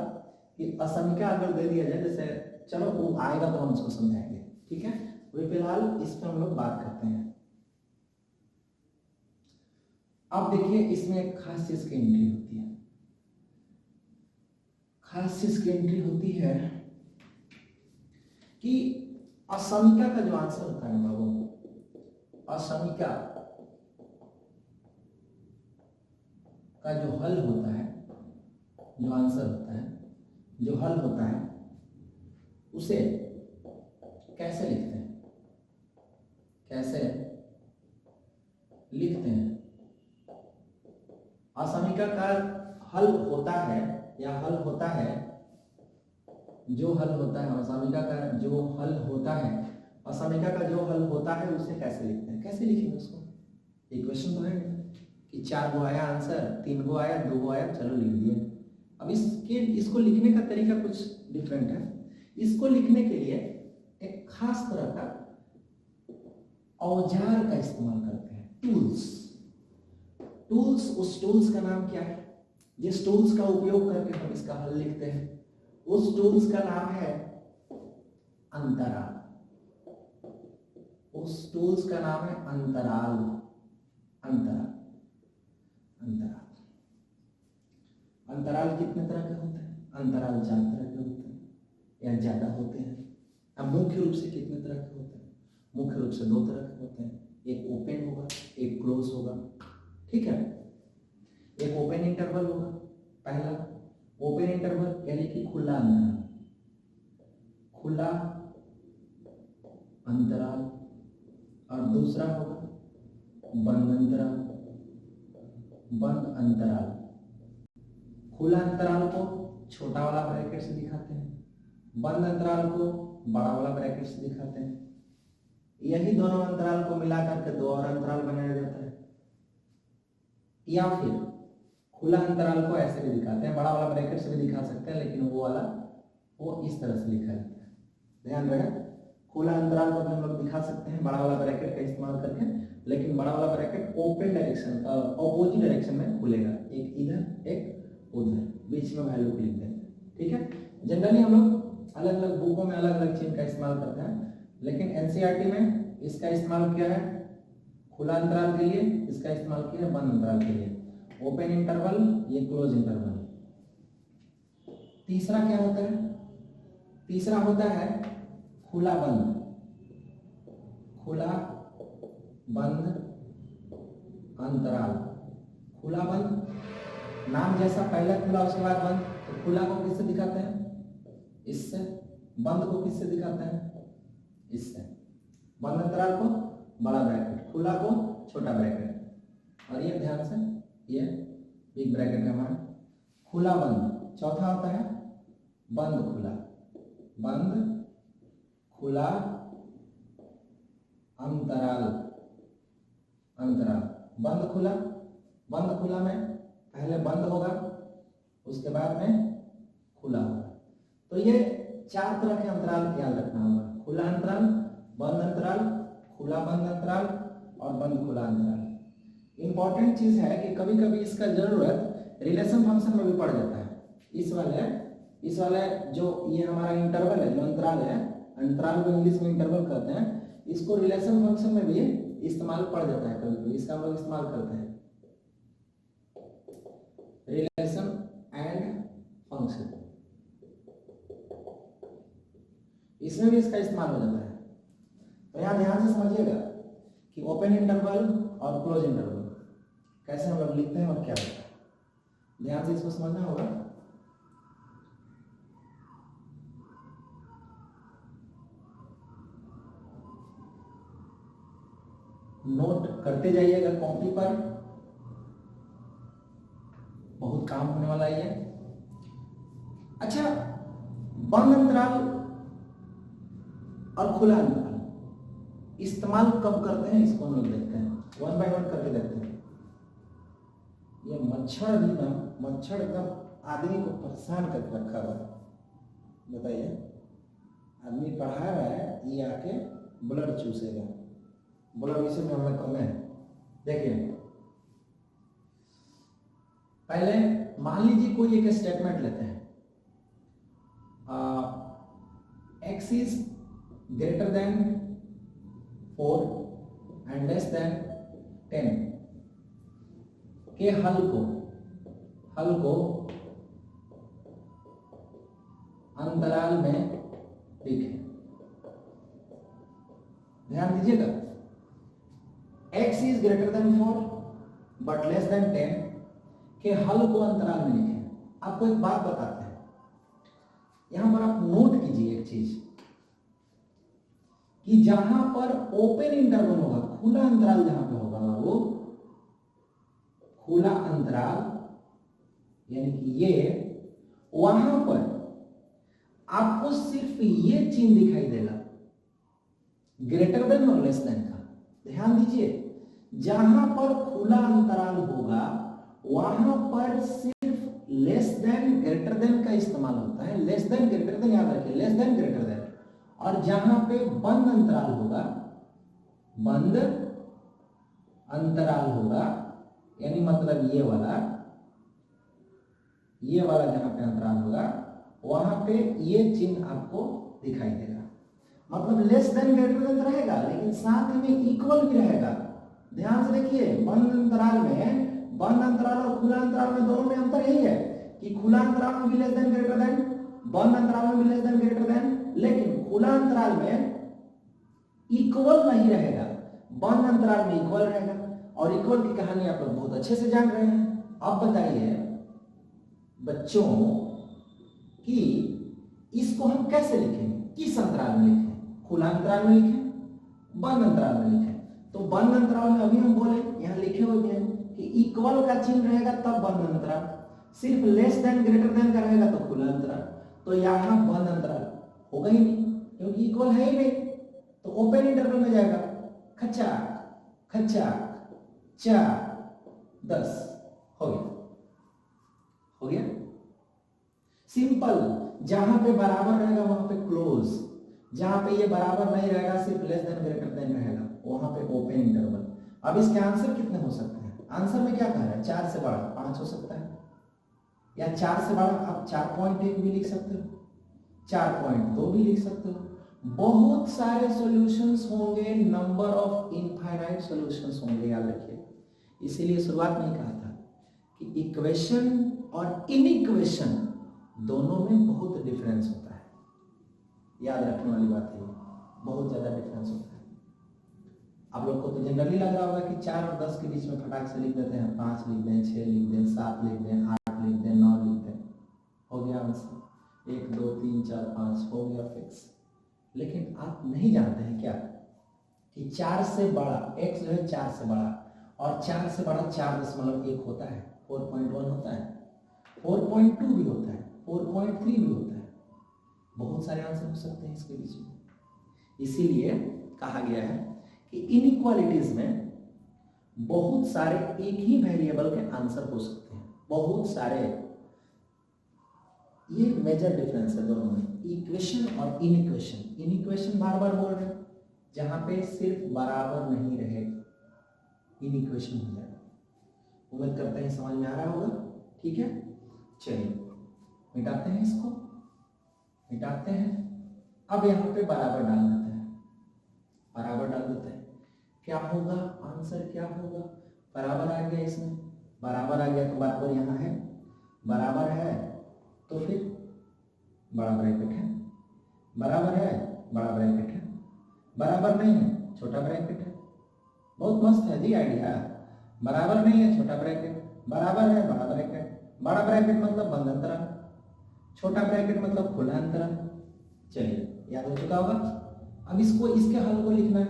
कि असमीका अगर दे दिया जाए, जैसे चलो वो आएगा तो हम उसको समझाएंगे, ठीक है, अभी फिलहाल इस पर हम लोग बात करते हैं। अब देखिए इसमें एक खास चीज की एंट्री होती है, खास चीज की एंट्री होती है कि असमिका का जो आंसर होता है बाबू, असमिका का जो हल होता है, जो आंसर होता है, जो हल होता है, उसे कैसे लिखते हैं, कैसे लिखते हैं? असमिका का हल होता है या हल होता है, जो हल होता है, असमिका का जो हल होता है, असमिका का जो हल होता है उसे कैसे लिखते हैं? कैसे लिखेंगे उसको? इक्वेशन तो है कि 4 गो आया आंसर, 3 गो आया, 2 गो आया, चलो लिख दिए। अब इसको लिखने का तरीका कुछ डिफरेंट है। इसको लिखने के लिए एक खास तरह का औजार का इस्तेमाल करते हैं, टूल्स। टूल्स, उस टूल्स का नाम क्या है? जिस टूल्स का उपयोग करके हम इसका हल लिखते हैं, उस टूल्स का नाम है अंतराल। उस टूल्स का नाम है अंतराल। अंतराल, अंतराल। अंतराल कितने तरह के होते हैं? अंतराल 4 तरह के होते हैं या ज्यादा होते हैं। अब मुख्य रूप से कितने तरह के होते हैं? मुख्य रूप से 2 तरह के होते हैं, एक ओपन होगा, एक क्लोज होगा। ठीक है, एक ओपन इंटरवल होगा, पहला ओपन इंटरवल यानी कि खुला अंतराल, खुला अंतराल, और दूसरा होगा बंद अंतराल, बंद अंतराल। खुला अंतराल को छोटा वाला ब्रैकेट से दिखाते हैं, बंद अंतराल को बड़ा वाला ब्रैकेट से दिखाते हैं। यही दोनों अंतराल को मिलाकर के 2 और अंतराल बनाया जाता है। या फिर खुला अंतराल को ऐसे भी दिखाते हैं, बड़ा वाला ब्रैकेट से भी दिखा सकते हैं, लेकिन वो वाला वो इस तरह से लिखा जाता है। ध्यान रहे, खुला अंतराल को भी हम लोग दिखा सकते हैं बड़ा वाला ब्रैकेट का इस्तेमाल करके, लेकिन बड़ा वाला bracket open direction, opposite direction में खुलेगा, एक इधर एक उधर, बीच में वैल्यू लिख देंगे। ठीक है, जनरली हम लोग अलग अलग बुकों में अलग अलग चिन्ह का इस्तेमाल करते हैं, लेकिन एनसीईआरटी में इसका इस्तेमाल किया है खुला अंतराल के लिए, इसका इस्तेमाल किया है बंद अंतराल के लिए। ओपन इंटरवल, ये क्लोज इंटरवल। तीसरा क्या होता है? तीसरा होता है खुला बंद, खुला बंद अंतराल। खुला बंद, नाम जैसा, पहले खुला उसके बाद बंद। तो खुला को किससे दिखाते हैं? इससे। बंद को किससे दिखाते हैं? इससे। बंद अंतराल को बड़ा ब्रैकेट, खुला को छोटा ब्रैकेट, और ये ध्यान से ये बिग ब्रैकेट है हमारा। खुला बंद। चौथा होता है बंद खुला, बंद खुला अंतराल, अंतराल। बंद खुला, बंद खुला में पहले बंद होगा, उसके बाद में खुला होगा। तो ये 4 तरह के अंतराल ख्याल रखना होगा, खुला अंतराल, बंद अंतराल, खुला बंद अंतराल और बंद खुला अंतराल। इंपॉर्टेंट चीज है कि कभी कभी इसका जरूरत रिलेशन फंक्शन में भी पड़ जाता है। इस वाले जो ये हमारा इंटरवल है, जो अंतराल है, अंतराल को इंग्लिश में इंटरवल कहते हैं, इसको रिलेशन फंक्शन में भी इस्तेमाल पड़ जाता है। कभी कभी इसका हम लोग इस्तेमाल करते हैं, रिलेशन एंड फंक्शन, इसमें भी इसका इस्तेमाल हो जाता है। तो यहाँ ध्यान से समझिएगा कि ओपन इंटरवल और क्लोज इंटरवल कैसे हम लोग लिखते हैं और क्या होता है, ध्यान से इसको समझना होगा। नोट करते जाइएगा कॉपी पर, बहुत काम होने वाला है। अच्छा, बंद अंतराल और खुला अंतराल इस्तेमाल कब करते हैं, इसको हम लोग देखते हैं, 1 बाय 1 करके देखते हैं। ये मच्छर भी ना, मच्छर एकदम आदमी को परेशान करके रखा हुआ है। बताइए, आदमी पढ़ा रहा है, ये आके ब्लड चूसेगा, ब्लड इसी में हमें कम है। देखिए, पहले मान लीजिए कोई एक स्टेटमेंट लेते हैं, x is greater than 4 and less than 10 के हल को अंतराल में लिखें। ध्यान दीजिएगा, x is greater then 4 but less than 10 के हल को अंतराल में लिखें। आपको एक बात बताते हैं, यहां पर आप नोट कीजिए एक चीज कि जहां पर ओपन इंटरवल होगा, खुला अंतराल जहां पे होगा वो खुला अंतराल यानी कि ये, वहां पर आपको सिर्फ ये चिन्ह दिखाई देगा ग्रेटर देन और लेस देन का। ध्यान दीजिए, जहां पर खुला अंतराल होगा वहां पर सिर्फ लेस देन ग्रेटर देन का इस्तेमाल होता है। लेस देन ग्रेटर देन याद रखिए, लेस देन ग्रेटर देन। और जहां पे बंद अंतराल होगा, बंद अंतराल होगा यानी मतलब ये वाला जहां पे अंतराल होगा वहां पे ये चिन्ह आपको दिखाई देगा। मतलब लेस देन ग्रेटर देन रहेगा लेकिन साथ में इक्वल भी रहेगा। ध्यान से देखिए, बंद अंतराल और खुला अंतराल में दोनों में अंतर यही है कि खुला अंतराल में भी लेस देन ग्रेटर देन, बंद अंतराल में भी लेस देन ग्रेटर देन, लेकिन खुला अंतराल में इक्वल नहीं रहेगा, बंद अंतराल में इक्वल रहेगा। और इक्वल की कहानी आप लोग बहुत अच्छे से जान रहे हैं। अब बताइए बच्चों कि इसको हम कैसे लिखेंगे, किस अंतराल में लिखें, खुला अंतराल में लिखें, बंद अंतराल में लिखें। तो बंद अंतराल में अभी हम बोले यहां लिखे हुए हैं कि इक्वल का चिन्ह रहेगा तब बंद अंतराल, सिर्फ लेस देन ग्रेटर देन का रहेगा तो खुला अंतराल। तो यहां बंद अंतराल होगा ही नहीं क्योंकि इक्वल है ही नहीं, तो ओपन इंटरवल में जाएगा। खच्चा खच्चा 4 10 हो गया सिंपल। जहां पे बराबर रहेगा वहां पे क्लोज, जहां पे ये बराबर नहीं रहेगा सिर्फ लेस देन ग्रेटर देन रहेगा वहां पे ओपन इंटरवल। अब इसके आंसर कितने हो सकते हैं? आंसर में क्या कह रहा है? 4 से बड़ा 5 हो सकता है, या 4 से बड़ा आप 4.1 भी लिख सकते हो, 4.2 भी लिख सकते हो। बहुत सारे सॉल्यूशंस होंगे, नंबर ऑफ इनफाइनाइट सॉल्यूशंस होंगे, याद रखिए। इसीलिए शुरुआत में कहा था कि इक्वेशन और इनइक्वेशन दोनों में बहुत डिफरेंस होता है। याद रखने वाली बात है, बहुत ज्यादा डिफरेंस होता है। आप लोग को तो जनरली लग रहा होगा कि 4 और 10 के बीच में फटाक से लिख देते हैं, 5 लिख दें, 6 लिख दें, 7 लिख दें, 8 लिख दें, 9 लिख दें, हो गया आंसर। 1 2 3 4 5 हो गया फिक्स। लेकिन आप नहीं जानते हैं क्या कि 4 से बड़ा x जो है 4 से बड़ा, और 4 से बड़ा 4.1 होता है, 4.1 होता है, 4.2 भी होता है, 4.3 भी होता है। बहुत सारे आंसर हो सकते हैं इसके बीच में। इसीलिए कहा गया है कि इनइक्वालिटीज में बहुत सारे एक ही वेरिएबल के आंसर हो सकते हैं, बहुत सारे। ये मेजर डिफरेंस है दोनों में, इक्वेशन और इनइक्वेशन। इनइक्वेशन बार बार बोल रहे हैं, जहां पे सिर्फ बराबर नहीं रहेगा, इनइक्वेशन हो जाएगा। उम्मीद करते हैं समझ में आ रहा होगा। ठीक है, चलिए मिटाते हैं इसको, मिटाते हैं। अब यहाँ पे बराबर डाल देते हैं, बराबर डाल देते हैं। क्या होगा आंसर, क्या होगा? बराबर आ गया, इसमें बराबर आ गया तो बराबर यहाँ है, बराबर है तो फिर बड़ा ब्रैकेट है, बराबर है बड़ा ब्रैकेट है, बराबर नहीं है छोटा ब्रैकेट है। बहुत मस्त है जी आइडिया। बराबर नहीं है छोटा ब्रैकेट, बराबर है बड़ा ब्रैकेट, बड़ा ब्रैकेट मतलब बंद अंतराल, छोटा ब्रैकेट मतलब खुला अंतराल। चलिए याद हो चुका होगा। अब इसको, इसके हल को लिखना है,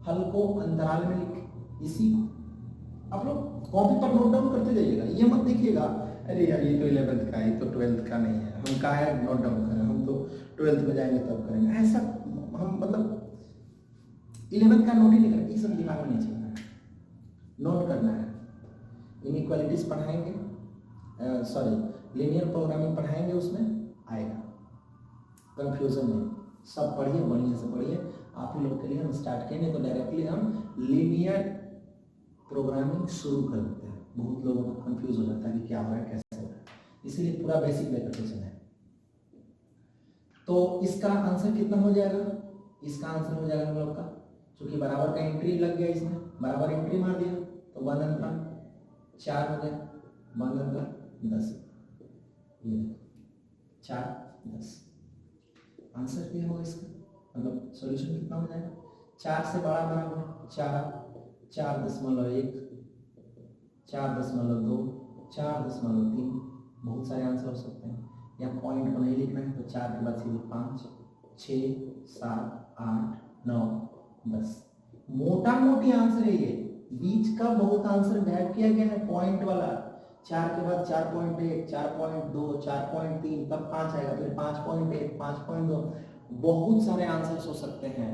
हल को अंतराल में लिख। इसी को आप लोग कॉपी पर नोट डाउन करते जाइएगा, ये मत देखिएगा अरे यार ये तो 11th का है, ये तो 12th का नहीं है, हम कहा है नोट डाउन करें, हम तो 12th में जाएंगे तब करेंगे। ऐसा हम मतलब 11th का नोट ही नहीं करेंगे, ये सब दिमाग में नहीं चलना है, नोट करना है। इनइक्वालिटीज पढ़ाएंगे, सॉरी लीनियर प्रोग्रामिंग पढ़ाएंगे, उसमें आएगा, कंफ्यूजन नहीं। सब पढ़िए, बढ़िया से पढ़िए। आप लोग के लिए हम स्टार्ट किए, नहीं तो डायरेक्टली हम लीनियर प्रोग्रामिंग शुरू कर देते हैं। बहुत लोगों को कंफ्यूज हो जाता है कि क्या हो रहा है, कैसे हो रहा है, इसीलिए पूरा बेसिक लेकर के चले। तो इसका आंसर कितना हो जाएगा? इसका आंसर हो जाएगा हम लोग का, क्योंकि बराबर का एंट्री लग गया, इसमें बराबर एंट्री मार दिया तो 1 अंतराल 4 हो गया, 1 अंतराल 10, ये देखो 4 10। आंसर क्या होगा इसका, मतलब सॉल्यूशन कितना हो जाएगा, 4 से बड़ा बराबर 4, 4.1, 4.2, 4.3, बहुत सारे आंसर हो सकते हैं। या पॉइंट को नहीं लिखना है तो 4 के बाद सीधे 5, 6, 7, 8, 9, 10। मोटा मोटी आंसर है ये, बीच का बहुत आंसर गैप किया गया है पॉइंट वाला। 4 के बाद 4.1, 4.2, 4.3, तब 5 आएगा, फिर 5.1, 5.2, बहुत सारे आंसर हो सकते हैं।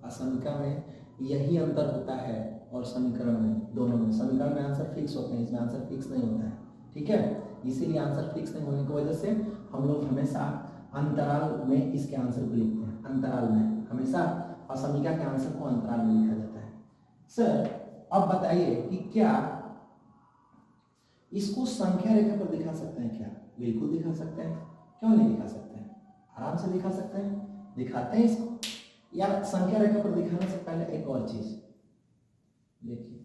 समीकरण में यही अंतर होता है और समीकरण में, दोनों में, समीकरण में आंसर फिक्स होते हैं, इसमें आंसर फिक्स नहीं होता है, ठीक है। इसीलिए आंसर फिक्स नहीं होने की वजह से हम लोग हमेशा अंतराल में इसके आंसर को लिखते हैं, अंतराल में हमेशा असमीका के आंसर को अंतराल में लिखा जाता है। सर अब बताइए कि क्या इसको संख्या रेखा पर दिखा सकते हैं क्या? बिल्कुल दिखा सकते हैं, क्यों नहीं दिखा सकते हैं, आराम से दिखा सकते हैं, दिखाते हैं इसको। या संख्या रेखा पर दिखाने से पहले एक और चीज देखिए,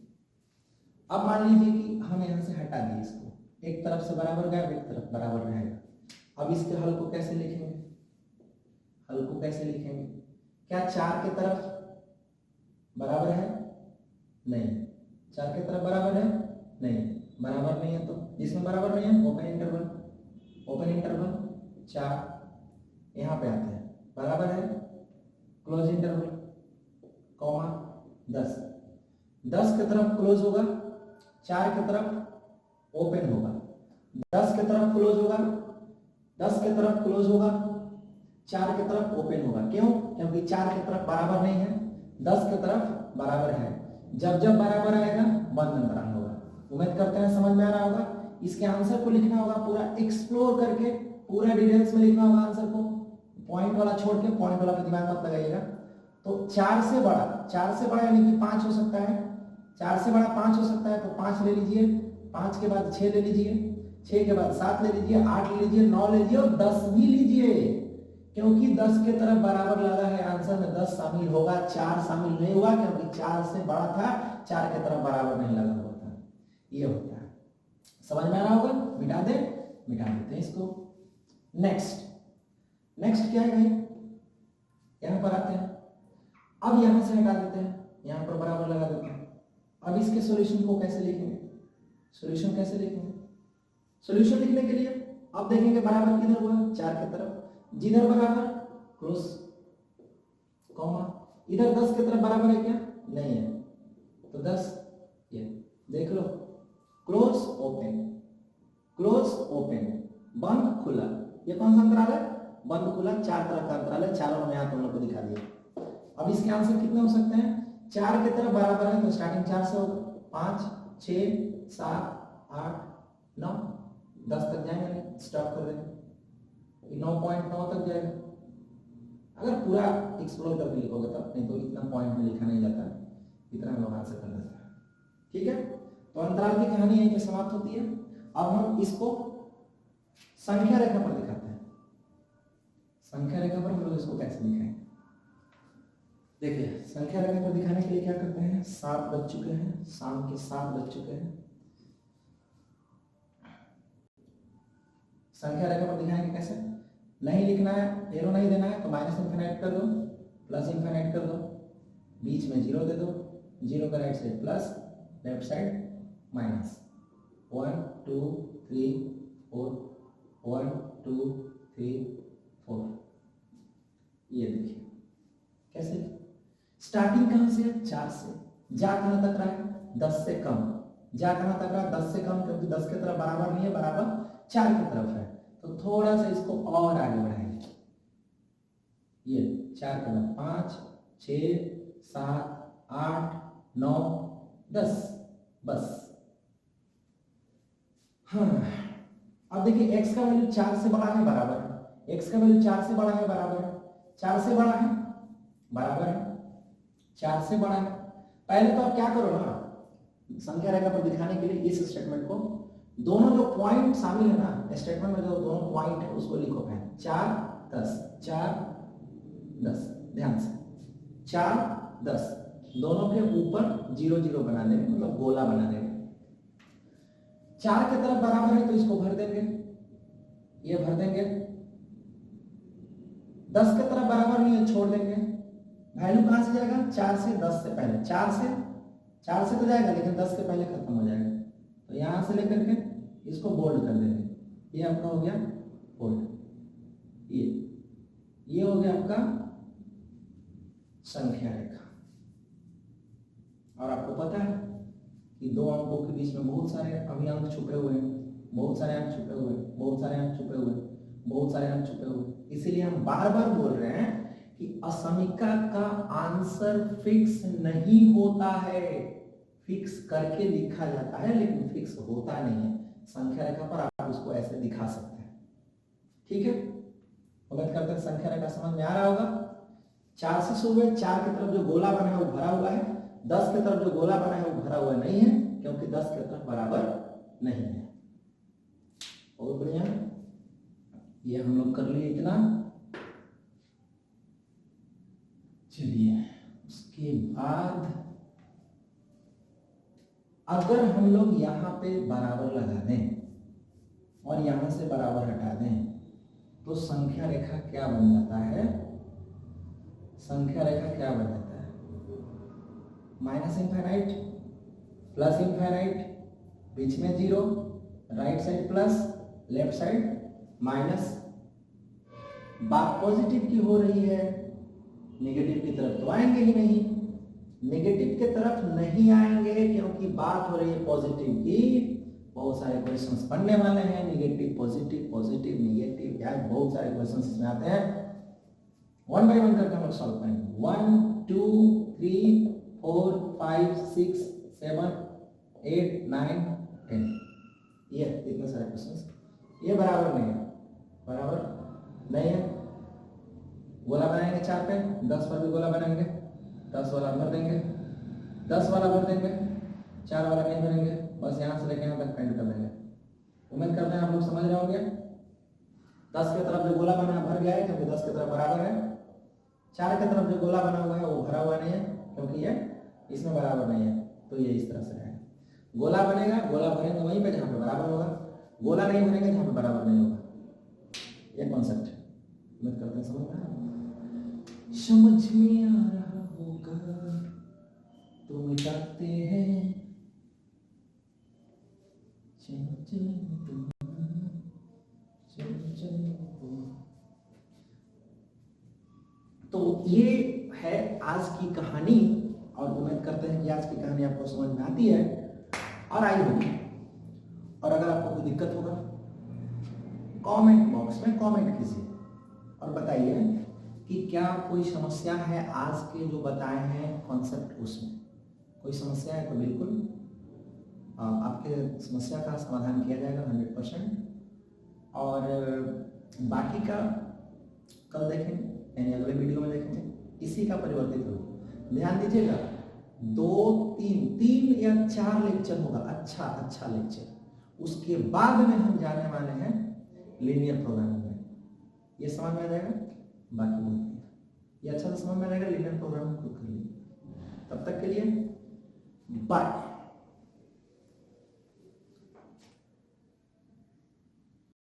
अब मान लीजिए कि हम यहां से हटा दिए इसको, एक तरफ से बराबर गया, एक तरफ बराबर रहेगा। अब इसके हल को कैसे लिखेंगे, हल को कैसे लिखेंगे? क्या 4 के तरफ बराबर है? नहीं। 4 के तरफ बराबर है? नहीं, बराबर नहीं है। तो जिसमें बराबर नहीं है ओपन इंटरवल, ओपन इंटरवल 4, यहाँ पे आते हैं बराबर है, क्लोज इंटरवल कॉमा 10, 10 के तरफ क्लोज होगा, 4 के तरफ ओपन होगा, 10 के तरफ क्लोज होगा, 10 के तरफ क्लोज होगा, 4 के तरफ ओपन होगा। क्यों? क्योंकि 4 के तरफ बराबर नहीं है, 10 के तरफ बराबर है। जब जब बराबर आएगा बंद अंतराल होगा। उम्मीद करते हैं समझ में आ रहा होगा। इसके आंसर को लिखना होगा पूरा एक्सप्लोर करके, पूरा डिटेल्स में लिखना होगा आंसर को, पॉइंट वाला छोड़ के, पॉइंट वाला पे दिमाग मत लगाइएगा। तो 4 से बड़ा, 4 से बड़ा यानी कि 5 हो सकता है, 4 से बड़ा 5 हो सकता है, तो 5 ले लीजिए, 5 के बाद 6 ले लीजिए, 6 के बाद 7 ले लीजिए, 8 ले लीजिए, 9 ले लीजिए और 10 भी लीजिए, क्योंकि 10 के तरफ बराबर लगा है, आंसर में 10 शामिल होगा, 4 शामिल नहीं हुआ क्योंकि 4 से बड़ा था, 4 के तरफ बराबर नहीं लगा हुआ था। ये होता है, समझ में आ रहा होगा। मिटा दे, मिटा देते हैं इसको। नेक्स्ट, नेक्स्ट क्या है भाई, यहां पर आते हैं। अब यहां से हटा देते हैं, यहां पर बराबर लगा देते हैं। अब इसके सॉल्यूशन को कैसे लिखेंगे, सॉल्यूशन कैसे लिखेंगे? सॉल्यूशन लिखने के लिए अब देखेंगे बराबर किधर हुआ, 4 की तरफ, जिधर बराबर क्लोज कॉमा, इधर 10 की तरफ बराबर है क्या? नहीं है, तो 10 ये देख लो, क्लोज ओपन, क्लोज ओपन, बंद खुला, ये कौन सा अंतराल है? बंद खुला, 4 तरफ का अंतराल है, चारों में यहां तुम लोग को दिखा दिया। अब इसके आंसर कितने हो सकते हैं? 4 की तरफ बराबर है तो स्टार्टिंग 4 से होगा, 5, 6, 7, 8, 9, 10 तक जाएंगे, स्टॉप कर देंगे, 9.9 तक जाएगा। अगर पूरा एक्सप्लोर करके लिखोगे तब, नहीं तो इतना पॉइंट में लिखा नहीं जाता, इतना हम लोग आंसर कर देते हैं, ठीक है। तो अंतराल की कहानी यहीं पे समाप्त होती है। अब हम इसको संख्या रेखा पर दिखाते हैं। संख्या रेखा पर हम लोग इसको कैसे दिखाएंगे? देखिए, संख्या रेखा पर दिखाने के लिए क्या करते हैं, 7 बज चुके हैं, शाम के 7 बज चुके हैं। संख्या रेखा पर दिखाएंगे कैसे? नहीं लिखना है, एरो नहीं देना है तो माइनस इनफिनिट कर दो, प्लस इनफिनिट कर दो, बीच में 0 दे दो, 0 का right side plus, left side minus, 1 2 3 4, 1 2 3 4। ये देखिए कैसे, स्टार्टिंग कहां से है? 4 से, जा कहां तक रहा है? 10 से कम, जा कहां तक रहा है? 10 से कम, क्योंकि 10 की तरफ बराबर नहीं है, बराबर 4 की तरफ है, तो थोड़ा सा इसको और आगे बढ़ाएंगे। ये 4 के बाद 5, 6, 7, 8, 9, 10, बस। हाँ, अब देखिए x का वैल्यू 4 से बड़ा है, बराबर है, x का वैल्यू 4 से बड़ा है, बराबर है, 4 से बड़ा है, बराबर है, 4 से बड़ा है। पहले तो आप क्या करो ना, संख्या रेखा पर दिखाने के लिए इस स्टेटमेंट को, दोनों जो पॉइंट शामिल है ना स्टेटमेंट में, जो दोनों पॉइंट है उसको लिखो पहले, 4 10, 4 10, ध्यान से 4 10 दोनों के ऊपर 0 0 बना देंगे, मतलब गोला बना देंगे। 4 की तरफ बराबर है तो इसको भर देंगे, ये भर देंगे। 10 की तरफ बराबर नहीं है, छोड़ देंगे। वैल्यू कहां से जाएगा? 4 से 10 से पहले, 4 से तो जाएगा लेकिन 10 के पहले खत्म हो जाएगा। तो यहां से लेकर के इसको बोल्ड कर देंगे। ये आपका हो गया बोल्ड। ये हो गया आपका संख्या रेखा। और आपको पता है कि दो अंकों के बीच में बहुत सारे अभी अंक छुपे हुए हैं, बहुत सारे अंक छुपे हुए हैं, बहुत सारे अंक छुपे हुए हैं, बहुत सारे अंक छुपे हुए हैं। इसीलिए हम बार बार बोल रहे हैं कि असमीका का आंसर फिक्स नहीं होता है, फिक्स करके लिखा जाता है लेकिन फिक्स होता नहीं है। संख्या रेखा पर आप उसको ऐसे दिखा सकते हैं। ठीक है, उम्मीद करते हैं संख्या रेखा समझ में आ रहा होगा। 4 से शुरू है, 4 की तरफ जो गोला बना है वो भरा हुआ है, 10 की तरफ जो गोला बना है वो भरा हुआ नहीं है क्योंकि 10 की तरफ बराबर नहीं है। बहुत बढ़िया, ये हम लोग कर लिए इतना। चलिए उसके बाद अगर हम लोग यहाँ पे बराबर लगा दें और यहां से बराबर हटा दें तो संख्या रेखा क्या बन जाता है? संख्या रेखा क्या बन जाता है? माइनस इनफाइनाइट, प्लस इनफाइनाइट, बीच में 0, right side plus, left side minus. बात पॉजिटिव की हो रही है, नेगेटिव की तरफ तो आएंगे ही नहीं। नेगेटिव की तरफ नहीं आएंगे क्योंकि बात हो रही है पॉजिटिव की। बहुत सारे क्वेश्चंस पढ़ने वाले हैं, नेगेटिव पॉजिटिव, पॉजिटिव नेगेटिव, यार बहुत सारे क्वेश्चंस इसमें आते हैं। वन बाय वन करके हम लोग सॉल्व करेंगे। 1 2 3 4 5 6 7 8 9 10, ये इतने सारे क्वेश्चंस। ये बराबर नहीं है, बराबर नहीं है। गोला बनाएंगे 4 पे, 10 पर भी गोला बनाएंगे, 10 वाला भर देंगे, 10 वाला भर देंगे, 4 वाला नहीं भरेंगे, बस यहाँ से लेके यहाँ तक पेंट कर देंगे। उम्मीद करते हैं आप लोग समझ रहे होंगे। 10 की तरफ जो गोला बना है भर गया है क्योंकि 10 की तरफ बराबर है। 4 की तरफ जो गोला बना हुआ है वो भरा हुआ नहीं है क्योंकि ये इसमें बराबर नहीं है। तो ये इस तरह से रहेगा। गोला बनेगा, गोला भरेंगे वहीं पे जहाँ पे बराबर होगा, गोला नहीं भरेंगे जहाँ पे बराबर नहीं होगा। ये कॉन्सेप्ट है, उम्मीद करते हैं समझ में आ रहा होगा। तो मिटाते हैं तो ये है आज की कहानी और उम्मीद करते हैं कि आज की कहानी आपको समझ में आती है और आई होगी। और अगर आपको कोई दिक्कत होगा कमेंट बॉक्स में कमेंट कीजिए और बताइए कि क्या कोई समस्या है आज के जो बताए हैं कॉन्सेप्ट, उसमें कोई समस्या है तो बिल्कुल आपके समस्या का समाधान किया जाएगा 100%। और बाकी का कल देखेंगे यानी अगले वीडियो में देखेंगे, इसी का परिवर्तित रूप। ध्यान दीजिएगा 2 3 या 4 लेक्चर होगा, अच्छा लेक्चर। उसके बाद में हम जाने वाले हैं लीनियर प्रोग्रामिंग में। ये समझ में आ जाएगा, बाकी बोलते हैं ये अच्छा से समझ में आ जाएगा। लीनियर प्रोग्रामिंग खुद कर लीजिए। तब तक के लिए बाय।